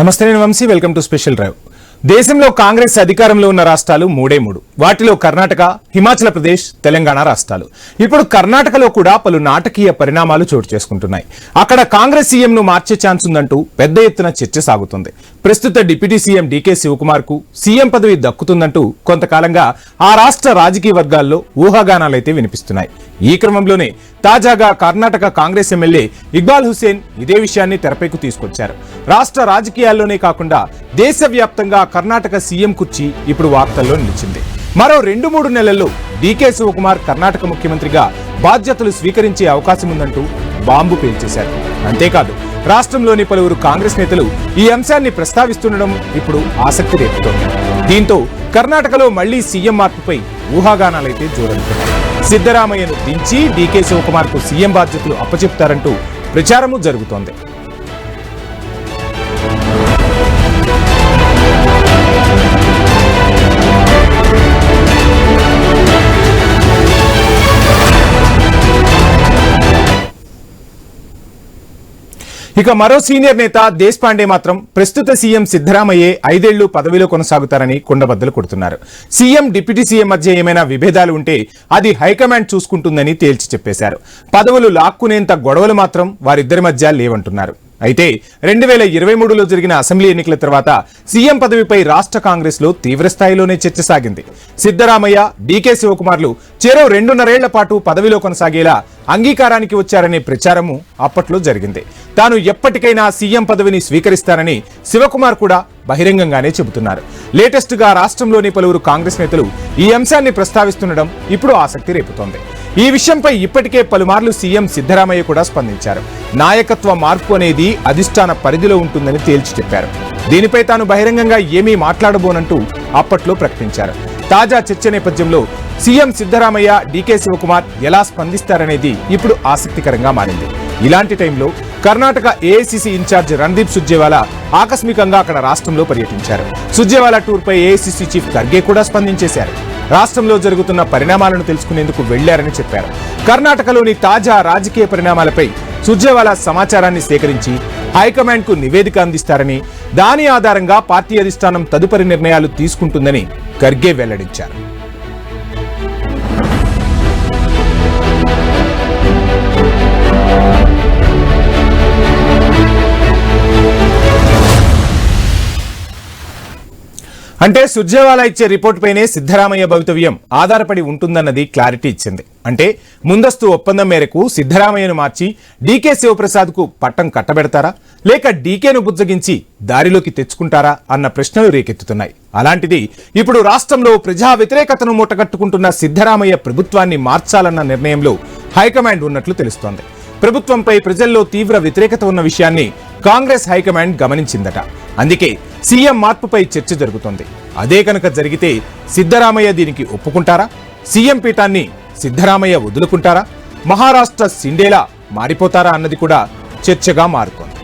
నమస్తే నేను Vamsi welcome to special drive. దేశంలో కాంగ్రెస్ అధికారంలో ఉన్న రాష్ట్రాలు మూడే మూడు. వాటిలో కర్ణాటక, హిమాచల్ ప్రదేశ్, తెలంగాణ రాష్ట్రాలు. ఇప్పుడు కర్ణాటకలో కూడా పలు నాటకీయ పరిణామాలు చోటు చేసుకుంటున్నాయి. అక్కడ కాంగ్రెస్ సీఎం ను మార్చే ఛాన్స్ ఉందంటూ పెద్ద ఎత్తున చర్చ సాగుతుంది. ప్రస్తుత డిప్యూటీ సీఎం డీకే శివకుమార్ కు సీఎం పదవి దక్కుతుందంటూ కొంతకాలంగా ఆ రాష్ట్ర రాజకీయ వర్గాల్లో ఊహాగానాలైతే వినిపిస్తున్నాయి. ఈ క్రమంలోనే తాజాగా కర్ణాటక కాంగ్రెస్ ఎమ్మెల్యే ఇక్బాల్ హుసేన్ ఇదే విషయాన్ని తెరపైకి తీసుకొచ్చారు. రాష్ట్ర రాజకీయాల్లోనే కాకుండా దేశవ్యాప్తంగా కర్ణాటక సీఎం కుర్చీ ఇప్పుడు వార్తల్లో నిలిచింది. మరో 2-3 నెలల్లో డీకే శివకుమార్ కర్ణాటక ముఖ్యమంత్రిగా బాధ్యతలు స్వీకరించే అవకాశం ఉందంటూ బాంబు పేల్చేశారు. అంతేకాదు రాష్ట్రంలోని పలువురు కాంగ్రెస్ నేతలు ఈ అంశాన్ని ప్రస్తావిస్తుండడం ఇప్పుడు ఆసక్తి రేపుతోంది. దీంతో కర్ణాటకలో మళ్లీ సీఎం మార్పుపై ఊహాగానాలైతే జోరందుతున్నాయి. సిద్ధరామయ్యను దించి డీకే శివకుమార్ కు సీఎం బాధ్యతలు అప్పచెప్తారంటూ ప్రచారము జరుగుతోంది. ఇక మరో సీనియర్ నేత దేశపాండే మాత్రం ప్రస్తుత సీఎం సిద్ధరామయ్యే 5 ఏళ్లు పదవిలో కొనసాగుతారని కుండబద్దలు కొడుతున్నారు. సీఎం డిప్యూటీ సీఎం మధ్య ఏమైనా విభేదాలు ఉంటే అది హైకమాండ్ చూసుకుంటుందని తేల్చి చెప్పేశారు. పదవులు లాక్కునేంత గొడవలు మాత్రం వారిద్దరి మధ్య లేవంటున్నారు. అయితే 2023లో జరిగిన అసెంబ్లీ ఎన్నికల తర్వాత సీఎం పదవిపై రాష్ట్ర కాంగ్రెస్ లో తీవ్రస్థాయిలోనే చర్చ సాగింది. సిద్ధరామయ్య, డీకే శివకుమార్లు చెరో 2.5 ఏళ్ల పాటు పదవిలో కొనసాగేలా అంగీకారానికి వచ్చారనే ప్రచారము అప్పట్లో జరిగింది. తాను ఎప్పటికైనా సీఎం పదవిని స్వీకరిస్తానని శివకుమార్ కూడా బహిరంగంగానే చెబుతున్నారు. లేటెస్ట్ గా రాష్ట్రంలోని పలువురు కాంగ్రెస్ నేతలు ఈ అంశాన్ని ప్రస్తావిస్తుండడం ఇప్పుడు ఆసక్తి రేపుతోంది. ఈ విషయంపై ఇప్పటికే పలుమార్లు సీఎం సిద్ధరామయ్య కూడా స్పందించారు. నాయకత్వ మార్పు అనేది అధిష్టాన పరిధిలో ఉంటుందని తేల్చి చెప్పారు. దీనిపై తాను బహిరంగంగా ఏమీ మాట్లాడబోనంటూ అప్పట్లో ప్రకటించారు. తాజా చర్చ నేపథ్యంలో సీఎం సిద్ధరామయ్య, డీకే శివకుమార్ ఎలా స్పందిస్తారనేది ఇప్పుడు ఆసక్తికరంగా మారింది. ఇలాంటి టైంలో కర్ణాటక ఏఐసీసీ ఇన్ఛార్జ్ రణదీప్ సుర్జేవాలా ఆకస్మికంగా అక్కడ రాష్ట్రంలో పర్యటించారు. సుర్జేవాలా టూర్ పై ఏఐసీసీ చీఫ్ ఖర్గే కూడా స్పందించేశారు. రాష్ట్రంలో జరుగుతున్న పరిణామాలను తెలుసుకునేందుకు వెళ్లారని చెప్పారు. కర్ణాటకలోని తాజా రాజకీయ పరిణామాలపై సుర్జేవాలా సమాచారాన్ని సేకరించి హైకమాండ్ కు నివేదిక అందిస్తారని, దాని ఆధారంగా పార్టీ అధిష్టానం తదుపరి నిర్ణయాలు తీసుకుంటుందని ఖర్గే వెల్లడించారు. అంటే సుర్జేవాలా ఇచ్చే రిపోర్ట్ పైనే సిద్ధరామయ్య భవితవ్యం ఆధారపడి ఉంటుందన్నది క్లారిటీ ఇచ్చింది. అంటే ముందస్తు ఒప్పందం మేరకు సిద్ధరామయ్యను మార్చి డీకే శివప్రసాద్ కు పట్టం కట్టబెడతారా, లేక డీకేను బుజ్జగించి దారిలోకి తెచ్చుకుంటారా అన్న ప్రశ్నలు రేకెత్తుతున్నాయి. అలాంటిది ఇప్పుడు రాష్ట్రంలో ప్రజా వ్యతిరేకతను మూటగట్టుకుంటున్న సిద్ధరామయ్య ప్రభుత్వాన్ని మార్చాలన్న నిర్ణయంలో హైకమాండ్ ఉన్నట్లు తెలుస్తోంది. ప్రభుత్వంపై ప్రజల్లో తీవ్ర వ్యతిరేకత ఉన్న విషయాన్ని కాంగ్రెస్ హైకమాండ్ గమనించిందట. అందుకే సీఎం మార్పుపై చర్చ జరుగుతోంది. అదే కనుక జరిగితే సిద్ధరామయ్య దీనికి ఒప్పుకుంటారా? సీఎం పీఠాన్ని సిద్ధరామయ్య వదులుకుంటారా? మహారాష్ట్ర సిండేలా మారిపోతారా అన్నది కూడా చర్చగా మారుతోంది.